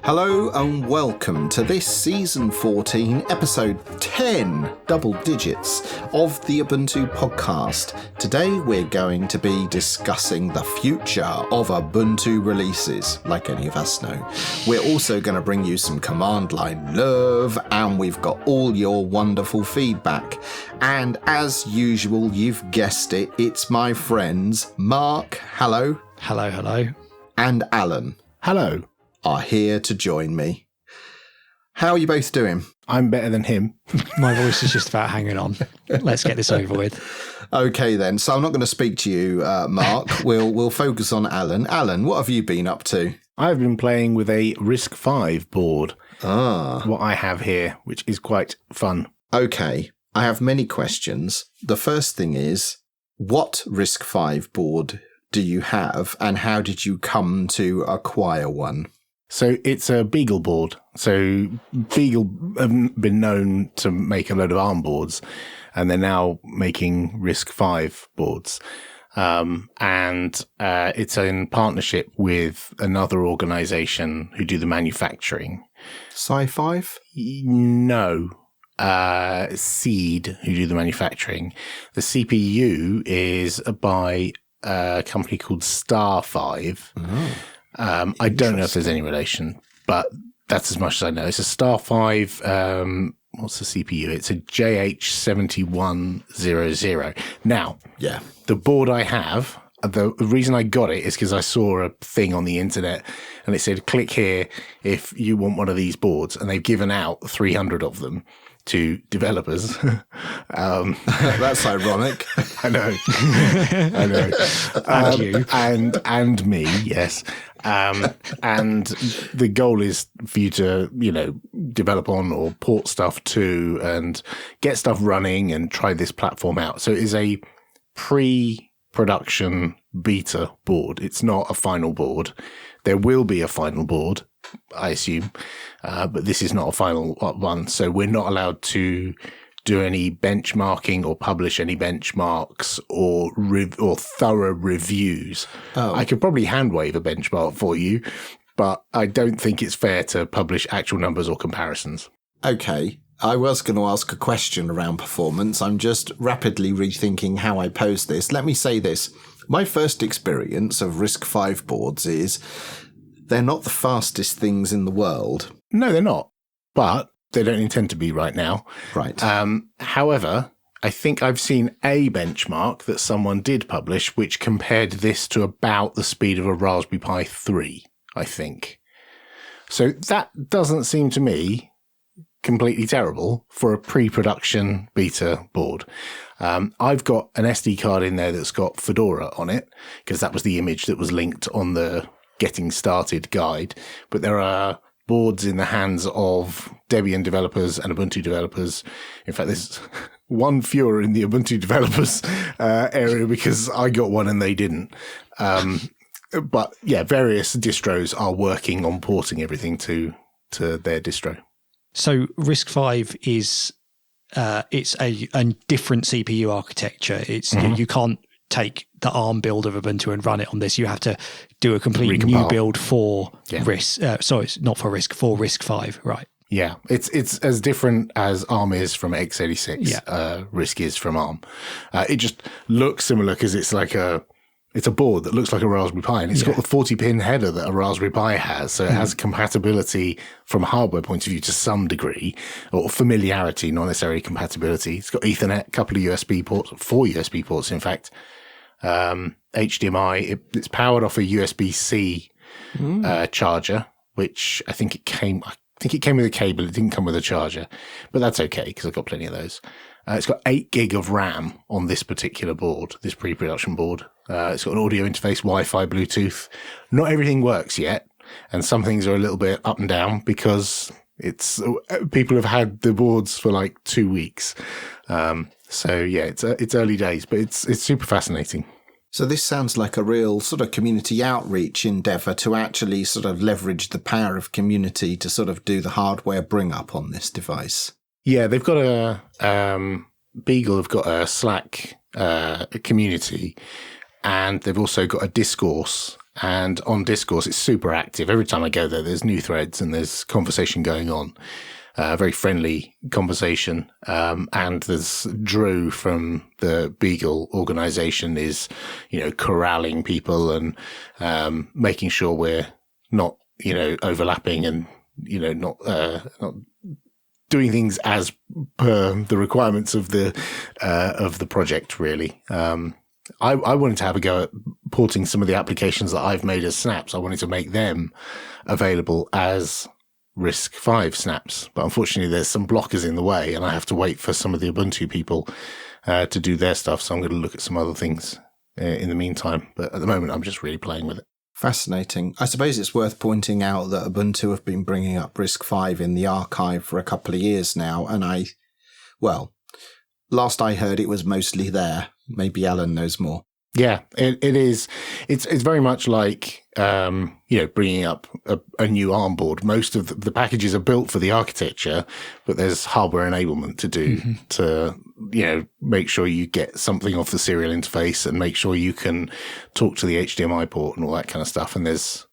Hello and welcome to this Season 14, Episode 10, double digits, of the Ubuntu podcast. Today we're going to be discussing the future of Ubuntu releases, like any of us know. We're also going to bring you some command line love, and we've got all your wonderful feedback. And as usual, you've guessed it, it's my friends Mark, hello. Hello, hello. And Alan. Hello. Are here to join me. How are you both doing? I'm better than him. My voice is just about hanging on. Let's get this over with. Okay then, so I'm not going to speak to you, Mark. We'll focus on Alan. Alan, what have you been up to? I've been playing with a RISC-V board. What I have here, which is quite fun. Okay, I have many questions. The first thing is, what RISC-V board do you have, and how did you come to acquire one? So it's a Beagle board. So Beagle have been known to make a load of ARM boards, and they're now making RISC-V boards. And it's in partnership with another organization who do the manufacturing. Sci-Fi? No. Seed, who do the manufacturing. The CPU is by a company called Star5. Oh. I don't know if there's any relation, but that's as much as I know. It's a Star5, what's the CPU? It's a JH7100. Now, yeah, the board I have, the reason I got it is because I saw a thing on the internet and it said, click here if you want one of these boards. And they've given out 300 of them to developers. That's ironic. I know. I know. And you. And me, yes. And the goal is for you to, develop on or port stuff to and get stuff running and try this platform out. So it is a pre-production beta board. It's not a final board. There will be a final board, I assume, but this is not a final one. So we're not allowed to do any benchmarking or publish any benchmarks or thorough reviews. Oh. I could probably hand wave a benchmark for you, but I don't think it's fair to publish actual numbers or comparisons. Okay. I was going to ask a question around performance. I'm just rapidly rethinking how I pose this. Let me say this. My first experience of RISC-V boards is they're not the fastest things in the world. No, they're not. But they don't intend to be right now. Right. However, I think I've seen a benchmark that someone did publish which compared this to about the speed of a Raspberry Pi 3, I think. So that doesn't seem to me completely terrible for a pre-production beta board. I've got an SD card in there that's got Fedora on it because that was the image that was linked on the Getting Started guide. But there are boards in the hands of Debian developers and Ubuntu developers. In fact, there's one fewer in the Ubuntu developers area because I got one and they didn't. But yeah, various distros are working on porting everything to their distro. So RISC-V is it's a different CPU architecture. It's you can't take the ARM build of Ubuntu and run it on this. You have to do a complete new build for RISC. Sorry, it's not for RISC, for RISC-V, right? Yeah, it's as different as ARM is from x86. Yeah. RISC is from ARM. It just looks similar because it's like it's a board that looks like a Raspberry Pi, and it's got the 40-pin header that a Raspberry Pi has. So it has compatibility from a hardware point of view to some degree, or familiarity, not necessarily compatibility. It's got Ethernet, a couple of USB ports, 4 USB ports, in fact. HDMI. It's powered off a USB-C charger, which I think it came with a cable. It didn't come with a charger, but that's okay because I've got plenty of those. It's got 8 gig of RAM on this particular board, this pre-production board. It's got an audio interface, Wi-Fi, Bluetooth. Not everything works yet, and some things are a little bit up and down because people have had the boards for like 2 weeks. So yeah, it's early days, but it's super fascinating. So this sounds like a real sort of community outreach endeavour to actually sort of leverage the power of community to sort of do the hardware bring up on this device. Yeah, they've got a Beagle have got a Slack community, and they've also got a discourse And on Discourse, it's super active. Every time I go there, there's new threads and there's conversation going on. Very friendly conversation. And there's Drew from the Beagle organization is, corralling people and making sure we're not, overlapping and, not doing things as per the requirements of the project, really. I wanted to have a go at porting some of the applications that I've made as snaps. I wanted to make them available as RISC-V snaps, but unfortunately there's some blockers in the way and I have to wait for some of the Ubuntu people to do their stuff. So I'm going to look at some other things in the meantime. But at the moment, I'm just really playing with it. Fascinating. I suppose it's worth pointing out that Ubuntu have been bringing up RISC-V in the archive for a couple of years now. And last I heard, it was mostly there. Maybe Alan knows more. Yeah, it is. It's very much like, bringing up a new ARM board. Most of the packages are built for the architecture, but there's hardware enablement to do to, make sure you get something off the serial interface and make sure you can talk to the HDMI port and all that kind of stuff. And there's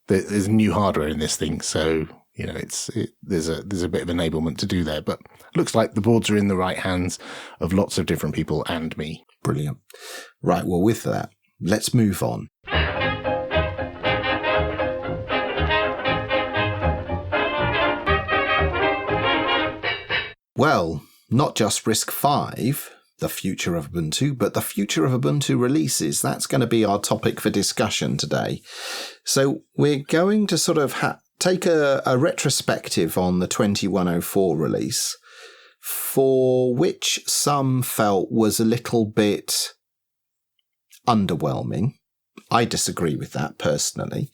new hardware in this thing. So, there's a bit of enablement to do there, but looks like the boards are in the right hands of lots of different people and me. Brilliant. Right. Well, with that, let's move on. Well, not just RISC-V, the future of Ubuntu, but the future of Ubuntu releases. That's going to be our topic for discussion today. So we're going to sort of take a retrospective on the 2104 release, for which some felt was a little bit underwhelming. I disagree with that personally.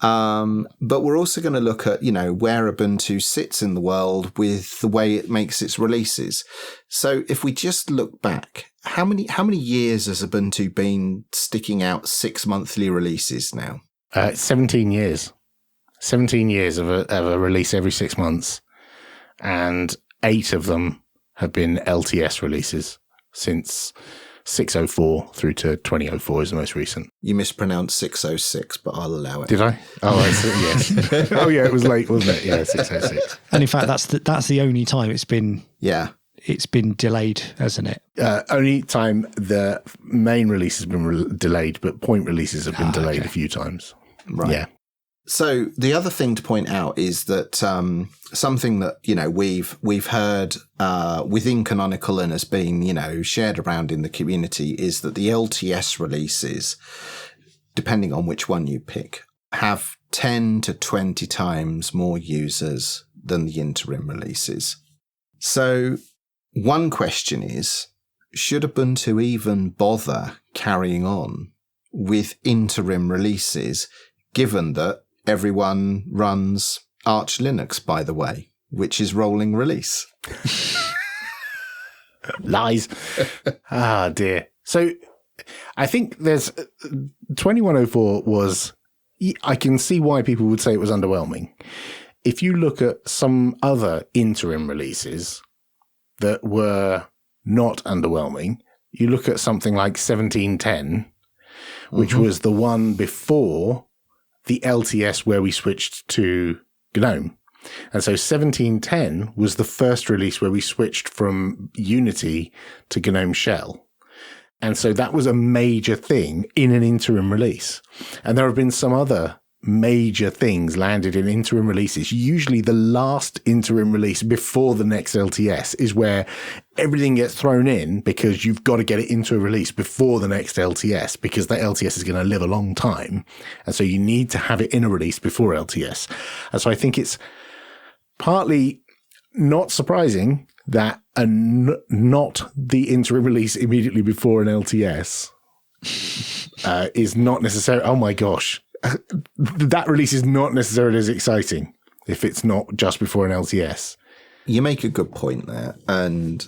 But we're also going to look at, where Ubuntu sits in the world with the way it makes its releases. So if we just look back, how many years has Ubuntu been sticking out 6 monthly releases now? 17 years. 17 years of a release every 6 months. And 8 of them have been LTS releases since 604 through to 2004 is the most recent. You mispronounced 606, but I'll allow it. Did I? Oh, yes. Oh, yeah, it was late, wasn't it? Yeah, 606. And in fact, that's the only time it's been delayed, hasn't it? Only time the main release has been delayed, but point releases have been delayed a few times. Right. Yeah. So the other thing to point out is that something that we've heard within Canonical and has been shared around in the community is that the LTS releases, depending on which one you pick, have 10 to 20 times more users than the interim releases. So one question is, should Ubuntu even bother carrying on with interim releases, given that everyone runs Arch Linux, by the way, which is rolling release? Lies. Ah, dear. So I think there's 2104 was, I can see why people would say it was underwhelming. If you look at some other interim releases that were not underwhelming, you look at something like 1710, which was the one before the LTS where we switched to GNOME. And so 1710 was the first release where we switched from Unity to GNOME Shell. And so that was a major thing in an interim release. And there have been some other major things landed in interim releases. Usually the last interim release before the next LTS is where everything gets thrown in because you've got to get it into a release before the next LTS because the LTS is going to live a long time. And so you need to have it in a release before LTS. And so I think it's partly not surprising that not the interim release immediately before an LTS is not necessarily, oh my gosh, that release is not necessarily as exciting if it's not just before an LTS. You make a good point there. And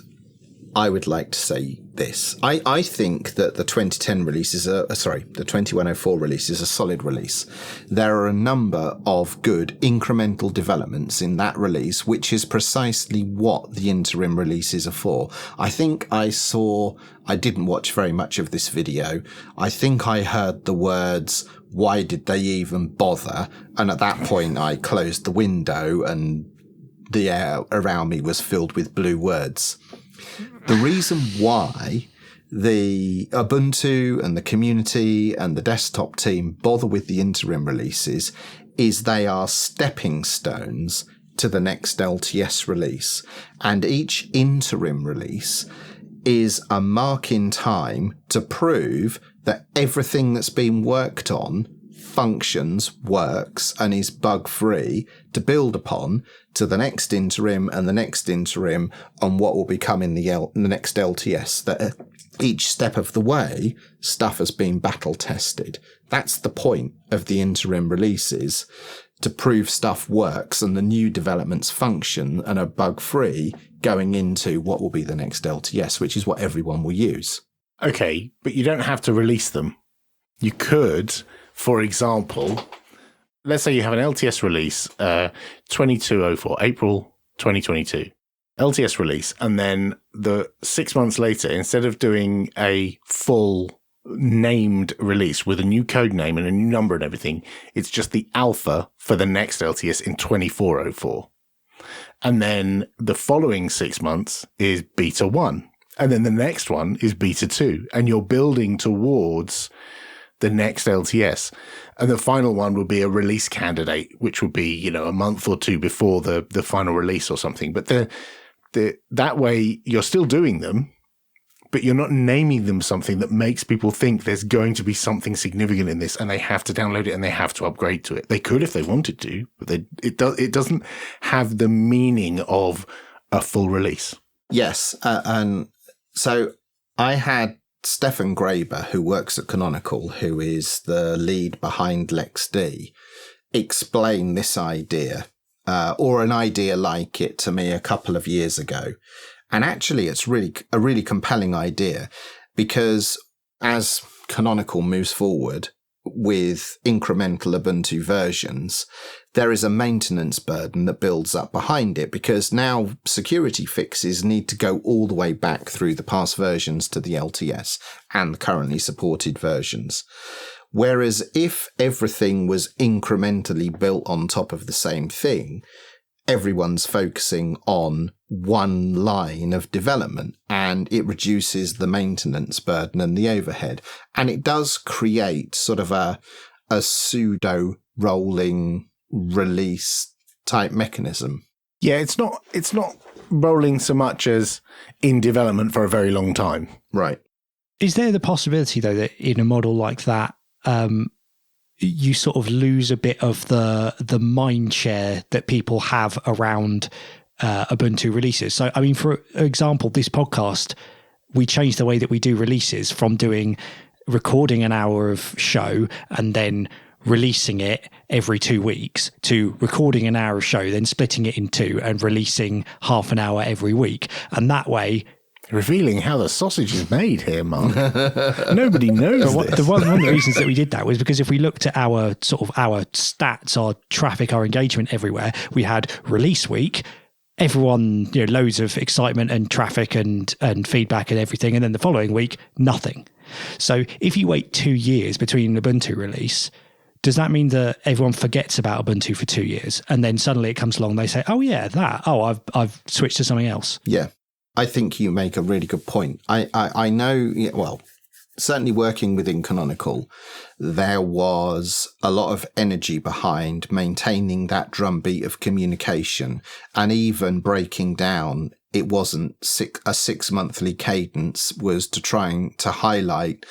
I would like to say this. I think that the 2010 release is the 2104 release is a solid release. There are a number of good incremental developments in that release, which is precisely what the interim releases are for. I think I didn't watch very much of this video. I think I heard the words, "Why did they even bother?" And at that point I closed the window and the air around me was filled with blue words. The reason why the Ubuntu and the community and the desktop team bother with the interim releases is they are stepping stones to the next LTS release. And each interim release is a mark in time to prove that everything that's been worked on functions, works, and is bug-free to build upon to the next interim and the next interim on what will become in the next LTS. That each step of the way, stuff has been battle-tested. That's the point of the interim releases, to prove stuff works and the new developments function and are bug-free going into what will be the next LTS, which is what everyone will use. Okay, but you don't have to release them. You could, for example, let's say you have an LTS release, 2204, April 2022, LTS release, and then 6 months later, instead of doing a full named release with a new code name and a new number and everything, it's just the alpha for the next LTS in 2404. And then the following 6 months is beta 1. And then the next one is beta 2. And you're building towards the next LTS. And the final one would be a release candidate, which would be, a month or two before the final release or something. But that way you're still doing them, but you're not naming them something that makes people think there's going to be something significant in this and they have to download it and they have to upgrade to it. They could if they wanted to, but it doesn't have the meaning of a full release. Yes. And so I had Stefan Graeber, who works at Canonical, who is the lead behind LexD, explain this idea, or an idea like it to me a couple of years ago. And actually, it's a really compelling idea, because as Canonical moves forward with incremental Ubuntu versions, there is a maintenance burden that builds up behind it, because now security fixes need to go all the way back through the past versions to the LTS and currently supported versions. Whereas if everything was incrementally built on top of the same thing, everyone's focusing on one line of development and it reduces the maintenance burden and the overhead. And it does create sort of a pseudo rolling release type mechanism. Yeah, it's not rolling so much as in development for a very long time. Right. Is there the possibility, though, that in a model like that, you sort of lose a bit of the mind share that people have around Ubuntu releases? So, I mean, for example, this podcast, we changed the way that we do releases from recording an hour of show and then releasing it every 2 weeks to recording an hour of show, then splitting it in two and releasing half an hour every week. And that way... Revealing how the sausage is made here, Mark. Nobody knows this. One of the reasons that we did that was because if we looked at our stats, our traffic, our engagement everywhere, we had release week, everyone, loads of excitement and traffic and feedback and everything. And then the following week, nothing. So if you wait 2 years between an Ubuntu release, does that mean that everyone forgets about Ubuntu for 2 years? And then suddenly it comes along, they say, oh yeah, I've switched to something else. Yeah. I think you make a really good point. I know, well, certainly working within Canonical, there was a lot of energy behind maintaining that drumbeat of communication, and even breaking down, it wasn't a 6 monthly cadence, was to trying to highlight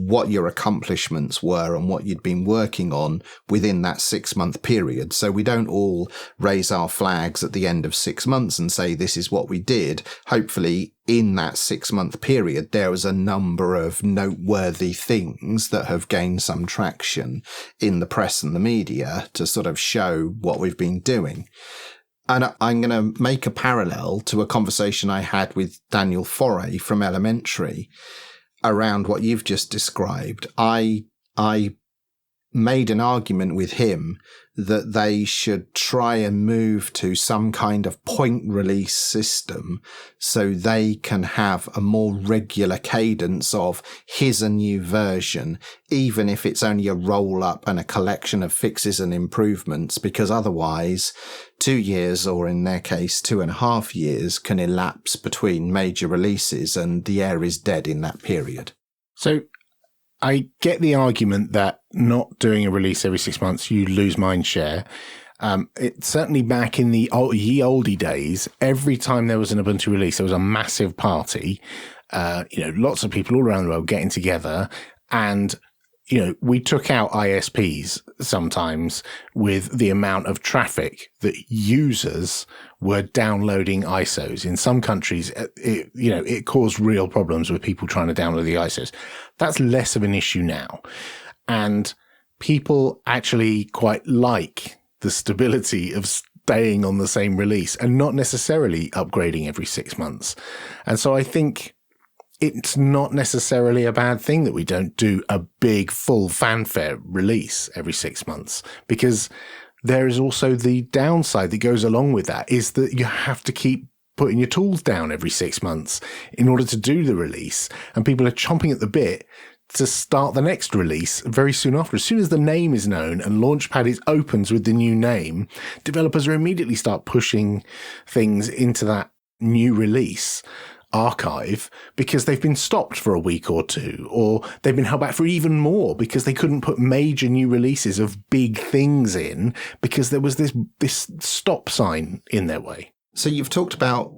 what your accomplishments were and what you'd been working on within that 6 month period. So we don't all raise our flags at the end of 6 months and say, this is what we did. Hopefully in that 6 month period, there was a number of noteworthy things that have gained some traction in the press and the media to sort of show what we've been doing. And I'm going to make a parallel to a conversation I had with Daniel Foray from Elementary around what you've just described. I made an argument with him that they should try and move to some kind of point release system so they can have a more regular cadence of here's a new version, even if it's only a roll up and a collection of fixes and improvements, because otherwise 2 years, or in their case 2.5 years, can elapse between major releases and the air is dead in that period. So I get the argument that not doing a release every 6 months, you lose mind share. It's certainly back in the ye olde days, every time there was an Ubuntu release, there was a massive party, lots of people all around the world getting together, and we took out ISPs sometimes with the amount of traffic that users were downloading ISOs. In some countries, it caused real problems with people trying to download the ISOs. That's less of an issue now. And people actually quite like the stability of staying on the same release and not necessarily upgrading every 6 months. And so I think it's not necessarily a bad thing that we don't do a big full fanfare release every 6 months, because there is also the downside that goes along with that, is that you have to keep putting your tools down every 6 months in order to do the release. And people are chomping at the bit to start the next release very soon after. As soon as the name is known and Launchpad opens with the new name, developers are immediately start pushing things into that new release archive because they've been stopped for a week or two, or they've been held back for even more because they couldn't put major new releases of big things in because there was this stop sign in their way. So you've talked about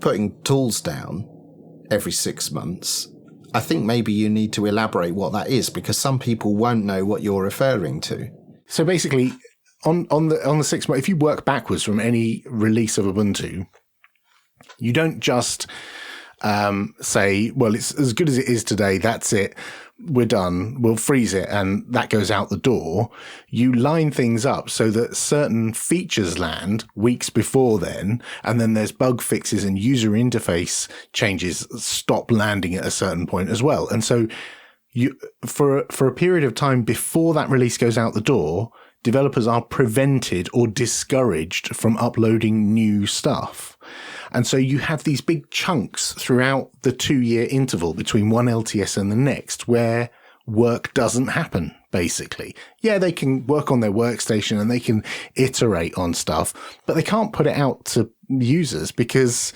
putting tools down every 6 months. I think maybe you need to elaborate what that is, because some people won't know what you're referring to. So basically, on the 6 months, if you work backwards from any release of Ubuntu, you don't just say, well, it's as good as it is today, that's it, we're done, we'll freeze it, and that goes out the door. You line things up so that certain features land weeks before then, and then there's bug fixes and user interface changes stop landing at a certain point as well. And so you, for a period of time before that release goes out the door, developers are prevented or discouraged from uploading new stuff. And so you have these big chunks throughout the 2-year interval between one LTS and the next where work doesn't happen, basically. Yeah, they can work on their workstation and they can iterate on stuff, but they can't put it out to users because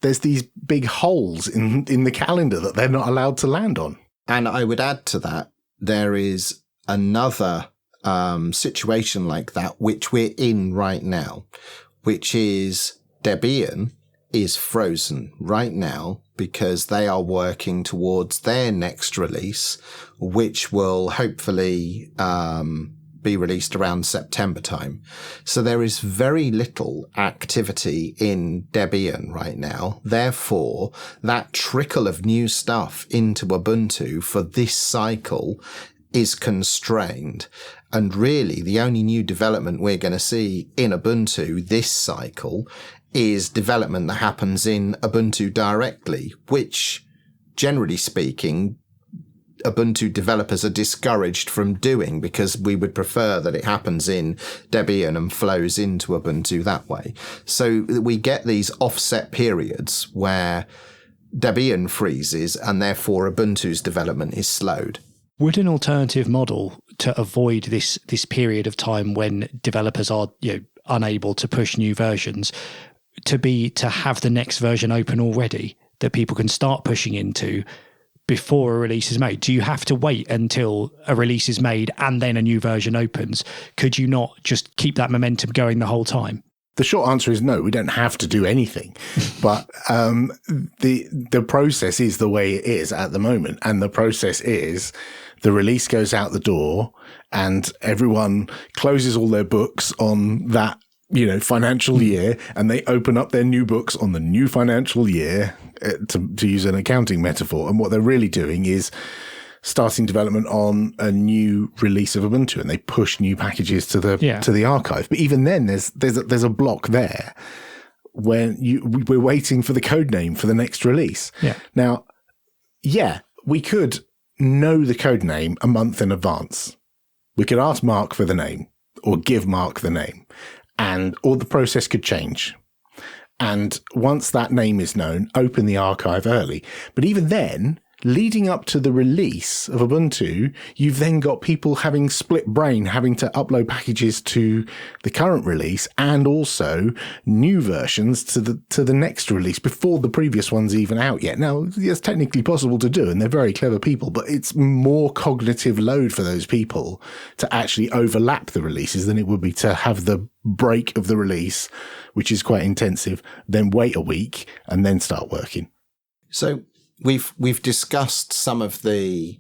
there's these big holes in the calendar that they're not allowed to land on. And I would add to that, there is another situation like that, which we're in right now, which is Debian is frozen right now because they are working towards their next release, which will hopefully be released around September time. So there is very little activity in Debian right now. Therefore, that trickle of new stuff into Ubuntu for this cycle is constrained. And really, the only new development we're going to see in Ubuntu this cycle is development that happens in Ubuntu directly, which, generally speaking, Ubuntu developers are discouraged from doing because we would prefer that it happens in Debian and flows into Ubuntu that way. So we get these offset periods where Debian freezes and therefore Ubuntu's development is slowed. Would an alternative model to avoid this period of time when developers are unable to push new versions to have the next version open already that people can start pushing into before a release is made? Do you have to wait until a release is made and then a new version opens? Could you not just keep that momentum going the whole time? The short answer is no, we don't have to do anything. But the process is the way it is at the moment. And the process is the release goes out the door and everyone closes all their books on that financial year, and they open up their new books on the new financial year, to use an accounting metaphor. And what they're really doing is starting development on a new release of Ubuntu, and they push new packages to the archive. But even then, there's a block there when we're waiting for the code name for the next release. Yeah. Now, we could know the code name a month in advance. We could ask Mark for the name or give Mark the name, or the process could change. And once that name is known, open the archive early. But even then, leading up to the release of Ubuntu, you've then got people having split brain, having to upload packages to the current release and also new versions to the next release before the previous one's even out yet. Now, it's technically possible to do, and they're very clever people, but it's more cognitive load for those people to actually overlap the releases than it would be to have the break of the release, which is quite intensive, then wait a week and then start working. So We've discussed some of the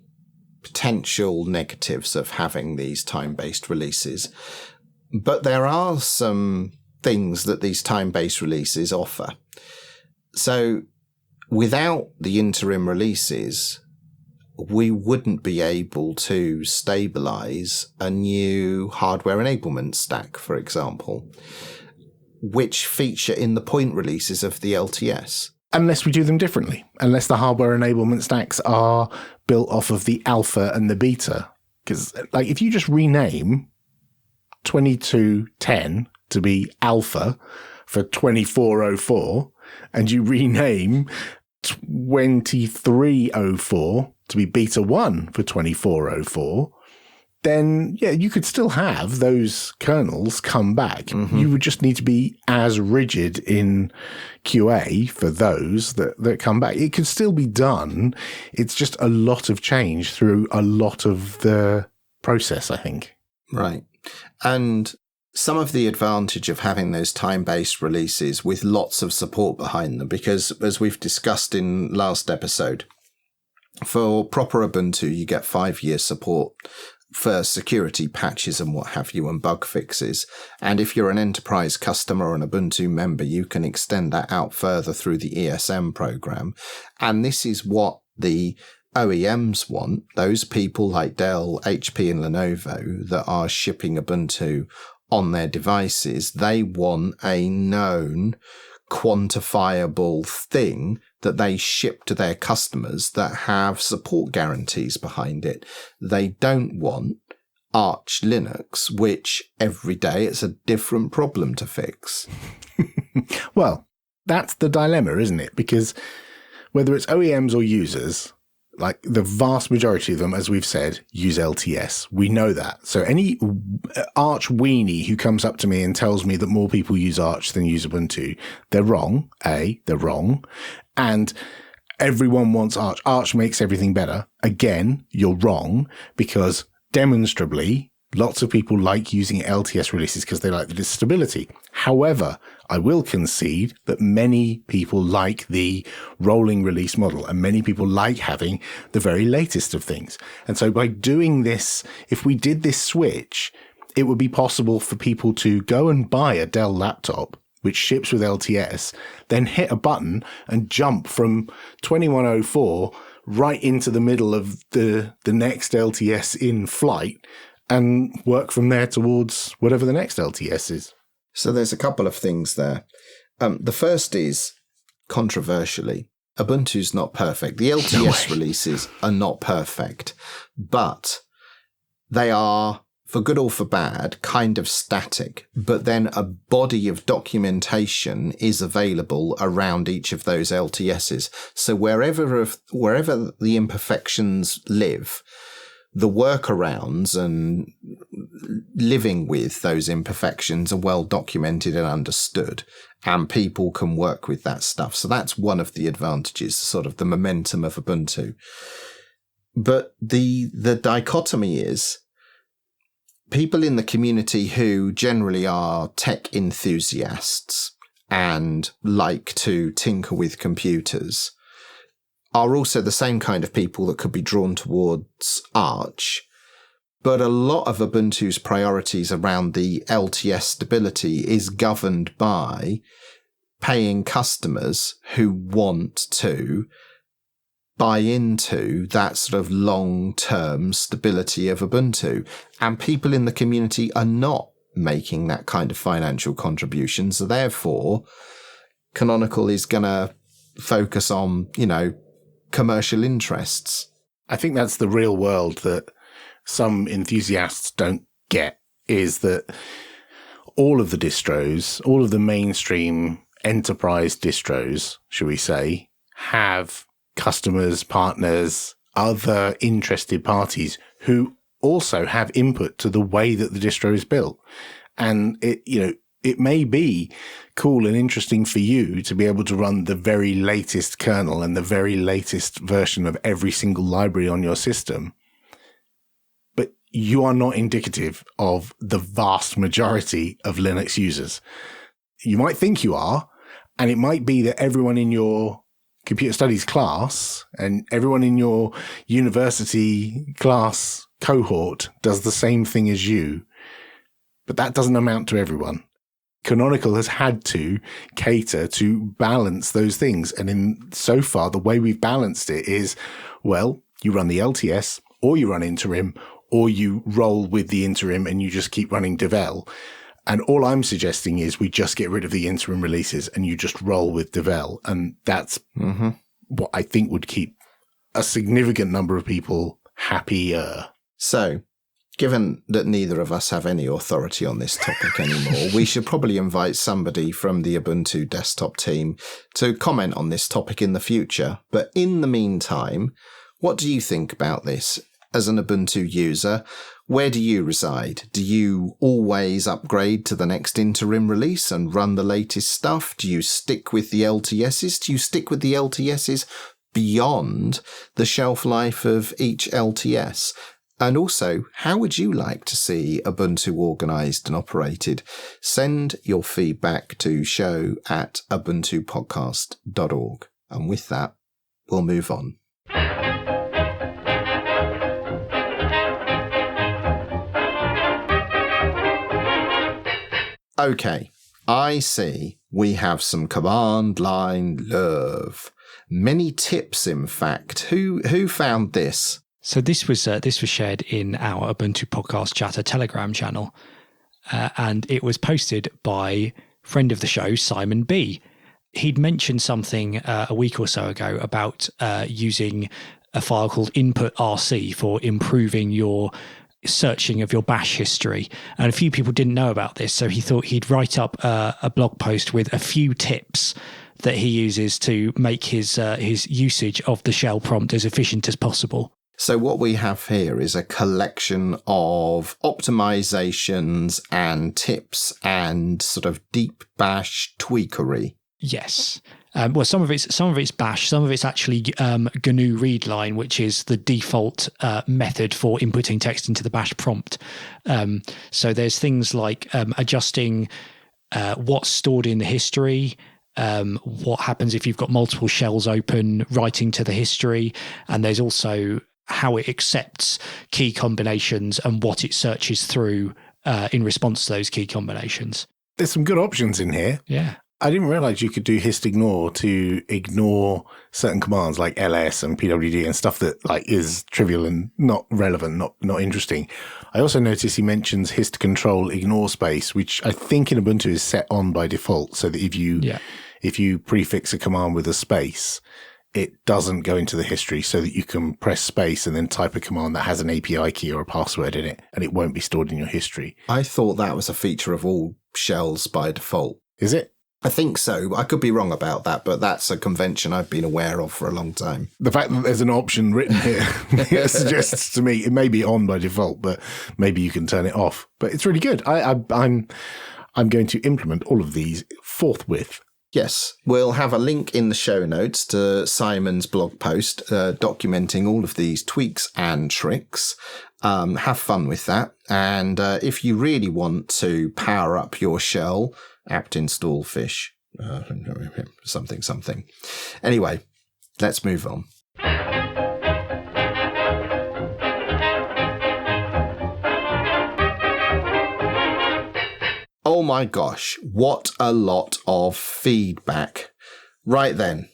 potential negatives of having these time-based releases, but there are some things that these time-based releases offer. So without the interim releases, we wouldn't be able to stabilize a new hardware enablement stack, for example, which feature in the point releases of the LTS. Unless we do them differently, unless the hardware enablement stacks are built off of the alpha and the beta. Because if you just rename 2210 to be alpha for 2404, and you rename 2304 to be beta 1 for 2404, then you could still have those kernels come back. Mm-hmm. You would just need to be as rigid in QA for those that come back. It could still be done. It's just a lot of change through a lot of the process, I think. Right. And some of the advantage of having those time-based releases with lots of support behind them, because as we've discussed in last episode, for proper Ubuntu, you get 5-year support for security patches and what have you and bug fixes. And if you're an enterprise customer or an Ubuntu member, you can extend that out further through the ESM program. And this is what the OEMs want. Those people like Dell, HP and Lenovo that are shipping Ubuntu on their devices, they want a known quantifiable thing that they ship to their customers that have support guarantees behind it. They don't want Arch Linux, which every day it's a different problem to fix. Well, that's the dilemma, isn't it? Because whether it's OEMs or users, like the vast majority of them, as we've said, use LTS. We know that. So any Arch weenie who comes up to me and tells me that more people use Arch than use Ubuntu, they're wrong. They're wrong. And everyone wants Arch. Arch makes everything better. Again, you're wrong, because demonstrably, lots of people like using LTS releases because they like the stability. However, I will concede that many people like the rolling release model, and many people like having the very latest of things. And so by doing this, if we did this switch, it would be possible for people to go and buy a Dell laptop, which ships with LTS, then hit a button and jump from 2104 right into the middle of the next LTS in flight, and work from there towards whatever the next LTS is. So there's a couple of things there. The first is, controversially, Ubuntu's not perfect. The LTS releases are not perfect, but they are, for good or for bad, kind of static. But then a body of documentation is available around each of those LTSs. So wherever the imperfections live, the workarounds and living with those imperfections are well documented and understood, and people can work with that stuff. So that's one of the advantages, sort of the momentum of Ubuntu. But the dichotomy is people in the community who generally are tech enthusiasts and like to tinker with computers are also the same kind of people that could be drawn towards Arch. But a lot of Ubuntu's priorities around the LTS stability is governed by paying customers who want to buy into that sort of long-term stability of Ubuntu. And people in the community are not making that kind of financial contribution. So therefore, Canonical is going to focus on, commercial interests. I think that's the real world that some enthusiasts don't get, is that all of the distros, all of the mainstream enterprise distros, shall we say, have customers, partners, other interested parties who also have input to the way that the distro is built. And it may be cool and interesting for you to be able to run the very latest kernel and the very latest version of every single library on your system, but you are not indicative of the vast majority of Linux users. You might think you are, and it might be that everyone in your computer studies class and everyone in your university class cohort does the same thing as you, but that doesn't amount to everyone. Canonical has had to cater to balance those things. And so far, the way we've balanced it is, well, you run the LTS, or you run interim, or you roll with the interim and you just keep running Devel. And all I'm suggesting is we just get rid of the interim releases and you just roll with Devel. And that's what I think would keep a significant number of people happier. So, given that neither of us have any authority on this topic anymore, we should probably invite somebody from the Ubuntu desktop team to comment on this topic in the future. But in the meantime, what do you think about this? As an Ubuntu user, where do you reside? Do you always upgrade to the next interim release and run the latest stuff? Do you stick with the LTSs? Do you stick with the LTSs beyond the shelf life of each LTS? And also, how would you like to see Ubuntu organised and operated? Send your feedback to show@ubuntupodcast.org. And with that, we'll move on. Okay, I see we have some command line love. Many tips, in fact. Who found this? So this was shared in our Ubuntu Podcast Chatter Telegram channel, and it was posted by friend of the show, Simon B. He'd mentioned something a week or so ago about using a file called input.rc for improving your searching of your bash history, and a few people didn't know about this, so he thought he'd write up a blog post with a few tips that he uses to make his usage of the shell prompt as efficient as possible. So what we have here is a collection of optimizations and tips and sort of deep bash tweakery. Yes. Well, some of it's bash, some of it's actually GNU readline, which is the default method for inputting text into the bash prompt. So there's things like adjusting what's stored in the history, what happens if you've got multiple shells open, writing to the history, and there's also how it accepts key combinations and what it searches through in response to those key combinations. There's some good options in here. Yeah. I didn't realize you could do histignore to ignore certain commands like ls and pwd and stuff that like is trivial and not relevant, not interesting. I also noticed he mentions hist control ignore space, which I think in Ubuntu is set on by default, so that if you prefix a command with a space, it doesn't go into the history, so that you can press space and then type a command that has an API key or a password in it, and it won't be stored in your history. I thought that was a feature of all shells by default. Is it? I think so. I could be wrong about that, but that's a convention I've been aware of for a long time. The fact that there's an option written here suggests to me it may be on by default, but maybe you can turn it off. But it's really good. I'm going to implement all of these forthwith. Yes, we'll have a link in the show notes to Simon's blog post documenting all of these tweaks and tricks. Have fun with that. And if you really want to power up your shell, apt install fish, something. Anyway, let's move on. Oh my gosh, what a lot of feedback. Right then,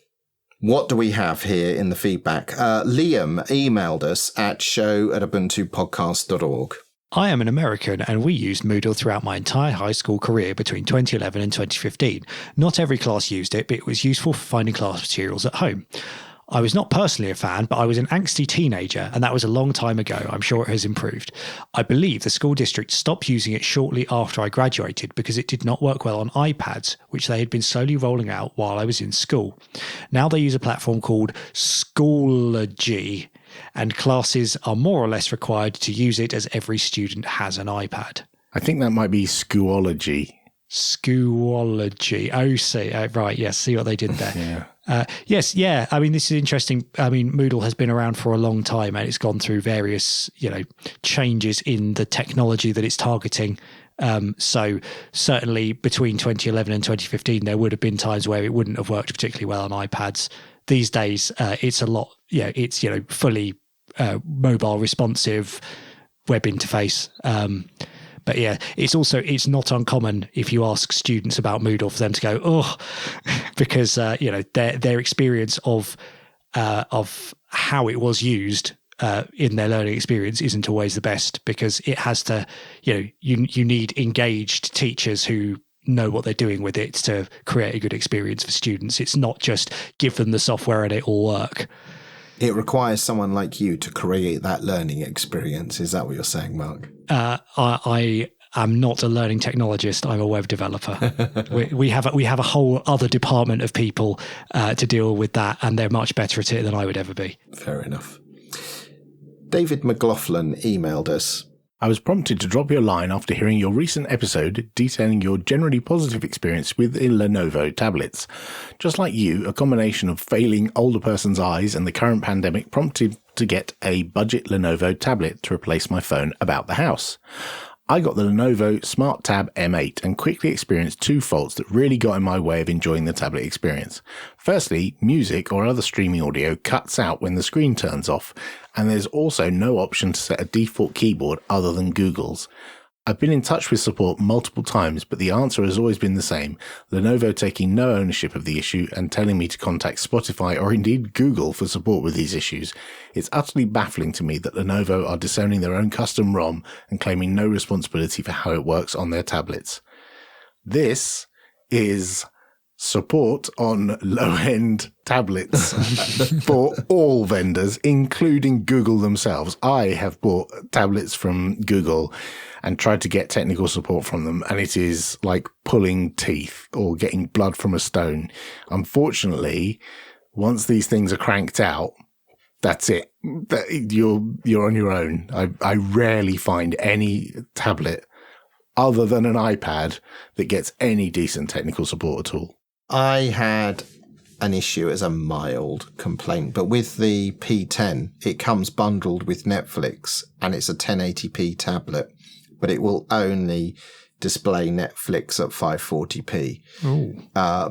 What do we have here in the feedback? Liam emailed us at show@ubuntupodcast.org. I am an American and we used Moodle throughout my entire high school career between 2011 and 2015. Not every class used it, but it was useful for finding class materials at home. I was not personally a fan, but I was an angsty teenager, and that was a long time ago. I'm sure it has improved. I believe the school district stopped using it shortly after I graduated because it did not work well on iPads, which they had been slowly rolling out while I was in school. Now they use a platform called Schoology, and classes are more or less required to use it as every student has an iPad. I think that might be Schoology. Schoology. Oh, see. Right, yes, see what they did there. Yeah. Yes, yeah. I mean, this is interesting. I mean, Moodle has been around for a long time and it's gone through various, changes in the technology that it's targeting. So certainly between 2011 and 2015, there would have been times where it wouldn't have worked particularly well on iPads. These days, it's a lot, it's, fully mobile responsive web interface. But yeah, it's not uncommon if you ask students about Moodle for them to go, oh, because, their experience of how it was used in their learning experience isn't always the best, because it has to, you need engaged teachers who know what they're doing with it to create a good experience for students. It's not just give them the software and it will work. It requires someone like you to create that learning experience. Is that what you're saying, Mark? I am not a learning technologist. I'm a web developer. we have a whole other department of people to deal with that, and they're much better at it than I would ever be. Fair enough. David McLaughlin emailed us. I was prompted to drop you a line after hearing your recent episode detailing your generally positive experience with Lenovo tablets. Just like you, a combination of failing older person's eyes and the current pandemic prompted to get a budget Lenovo tablet to replace my phone about the house. I got the Lenovo Smart Tab M8 and quickly experienced two faults that really got in my way of enjoying the tablet experience. Firstly, music or other streaming audio cuts out when the screen turns off, and there's also no option to set a default keyboard other than Google's. I've been in touch with support multiple times, but the answer has always been the same, Lenovo taking no ownership of the issue and telling me to contact Spotify or indeed Google for support with these issues. It's utterly baffling to me that Lenovo are disowning their own custom ROM and claiming no responsibility for how it works on their tablets. This is support on low-end tablets for all vendors, including Google themselves. I have bought tablets from Google and tried to get technical support from them, and it is like pulling teeth or getting blood from a stone. Unfortunately, once these things are cranked out, that's it. You're on your own. I rarely find any tablet other than an iPad that gets any decent technical support at all. I had an issue as a mild complaint, but with the P10, it comes bundled with Netflix and it's a 1080p tablet, but it will only display Netflix at 540p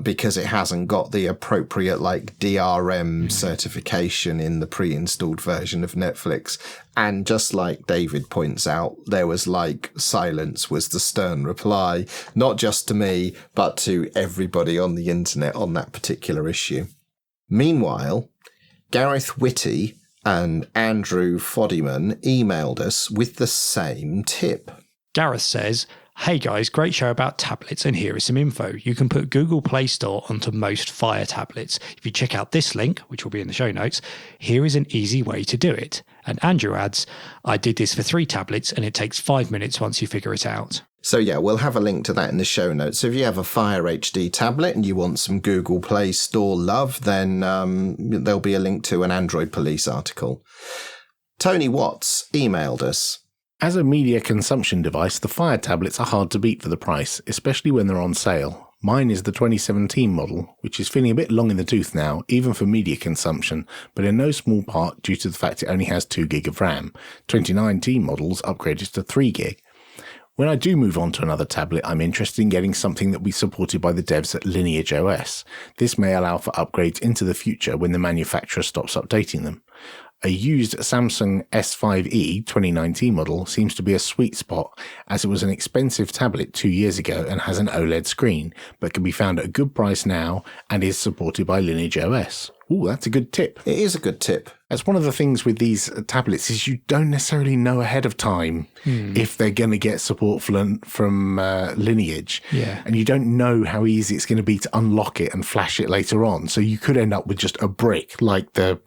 because it hasn't got the appropriate DRM certification in the pre-installed version of Netflix. And just like David points out, there was silence was the stern reply, not just to me, but to everybody on the internet on that particular issue. Meanwhile, Gareth Whitty and Andrew Foddyman emailed us with the same tip. Gareth says, "Hey guys, great show about tablets, and here is some info. You can put Google Play Store onto most Fire tablets. If you check out this link, which will be in the show notes, here is an easy way to do it." And Andrew adds, "I did this for 3 tablets and it takes 5 minutes once you figure it out." So yeah, we'll have a link to that in the show notes. So if you have a Fire HD tablet and you want some Google Play Store love, then there'll be a link to an Android Police article. Tony Watts emailed us. As a media consumption device, the Fire tablets are hard to beat for the price, especially when they're on sale. Mine is the 2017 model, which is feeling a bit long in the tooth now, even for media consumption, but in no small part due to the fact it only has 2 gig of RAM. 2019 models upgraded to 3 gig. When I do move on to another tablet, I'm interested in getting something that will be supported by the devs at Lineage OS. This may allow for upgrades into the future when the manufacturer stops updating them. A used Samsung S14E 2019 model seems to be a sweet spot, as it was an expensive tablet 2 years ago and has an OLED screen, but can be found at a good price now and is supported by Lineage OS. Ooh, that's a good tip. It is a good tip. That's one of the things with these tablets is you don't necessarily know ahead of time if they're going to get support from Lineage. Yeah. And you don't know how easy it's going to be to unlock it and flash it later on. So you could end up with just a brick like the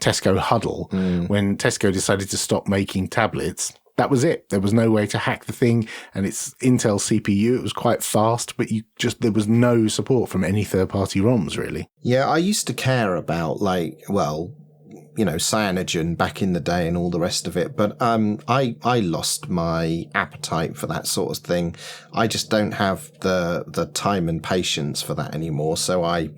Tesco Huddle. When Tesco decided to stop making tablets, that was it. There was no way to hack the thing, and it's Intel CPU. It was quite fast, but there was no support from any third-party ROMs, really. Yeah, I used to care about, Cyanogen back in the day and all the rest of it, but I lost my appetite for that sort of thing. I just don't have the time and patience for that anymore, so I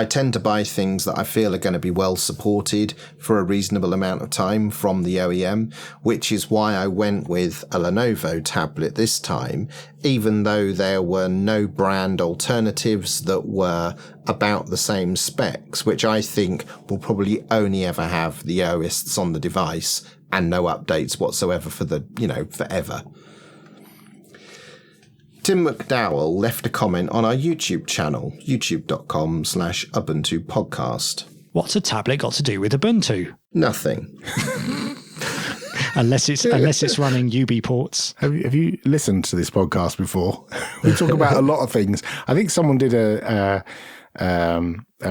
tend to buy things that I feel are going to be well supported for a reasonable amount of time from the OEM, which is why I went with a Lenovo tablet this time, even though there were no brand alternatives that were about the same specs, which I think will probably only ever have the OS that's on the device and no updates whatsoever for forever. Tim McDowell left a comment on our YouTube channel, youtube.com/Ubuntu podcast. What's a tablet got to do with Ubuntu? Nothing. unless it's running UB ports. Have you listened to this podcast before? We talk about a lot of things. I think someone did a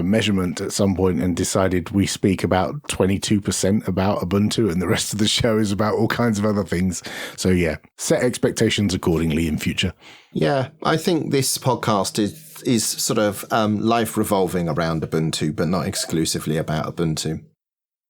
measurement at some point and decided we speak about 22% about Ubuntu and the rest of the show is about all kinds of other things. So yeah, set expectations accordingly in future. Yeah, I think this podcast is sort of life revolving around Ubuntu, but not exclusively about Ubuntu.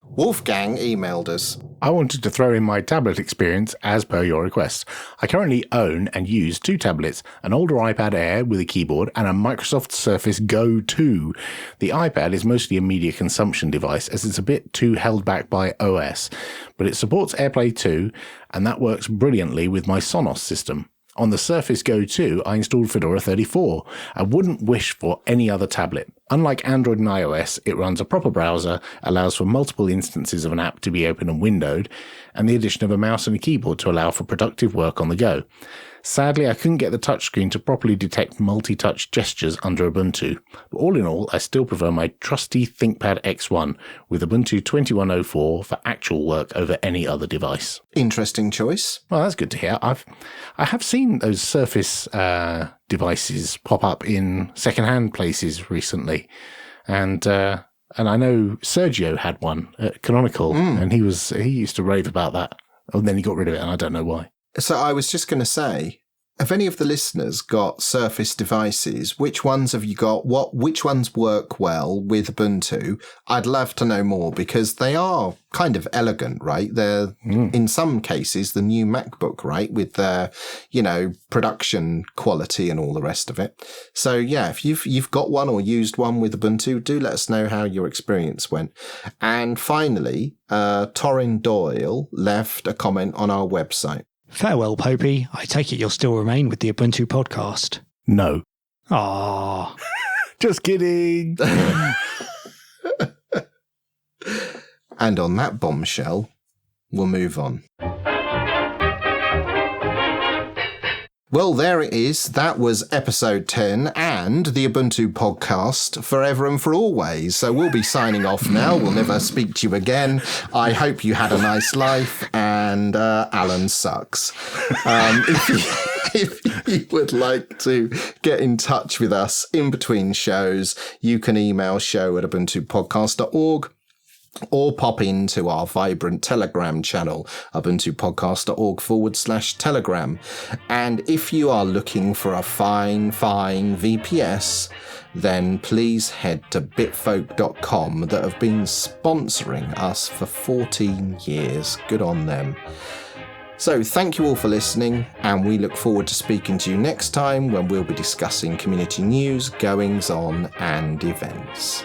Wolfgang emailed us. I wanted to throw in my tablet experience as per your request. I currently own and use 2 tablets, an older iPad Air with a keyboard and a Microsoft Surface Go 2. The iPad is mostly a media consumption device as it's a bit too held back by OS, but it supports AirPlay 2 and that works brilliantly with my Sonos system. On the Surface Go 2, I installed Fedora 34. I wouldn't wish for any other tablet. Unlike Android and iOS, it runs a proper browser, allows for multiple instances of an app to be open and windowed, and the addition of a mouse and a keyboard to allow for productive work on the go. Sadly, I couldn't get the touchscreen to properly detect multi-touch gestures under Ubuntu. But all in all, I still prefer my trusty ThinkPad X1 with Ubuntu 2104 for actual work over any other device. Interesting choice. Well, that's good to hear. I have seen those Surface devices pop up in second-hand places recently, and I know Sergio had one at Canonical, and he used to rave about that. And then he got rid of it, and I don't know why. So I was just going to say, have any of the listeners got Surface devices? Which ones have you got? Which ones work well with Ubuntu? I'd love to know more because they are kind of elegant, right? They're in some cases the new MacBook, right? With their, production quality and all the rest of it. So yeah, if you've got one or used one with Ubuntu, do let us know how your experience went. And finally, Torrin Doyle left a comment on our website. Farewell, Popey. I take it you'll still remain with the Ubuntu podcast. No. Ah, just kidding. And on that bombshell, we'll move on. Well, there it is. That was episode 10 and the Ubuntu podcast forever and for always. So we'll be signing off now. We'll never speak to you again. I hope you had a nice life and Alan sucks. If you would like to get in touch with us in between shows, you can email show@ubuntupodcast.org. or pop into our vibrant Telegram channel, ubuntupodcast.org/Telegram. And if you are looking for a fine VPS, then please head to bitfolk.com that have been sponsoring us for 14 years. Good on them. So thank you all for listening, and we look forward to speaking to you next time when we'll be discussing community news, goings on, and events.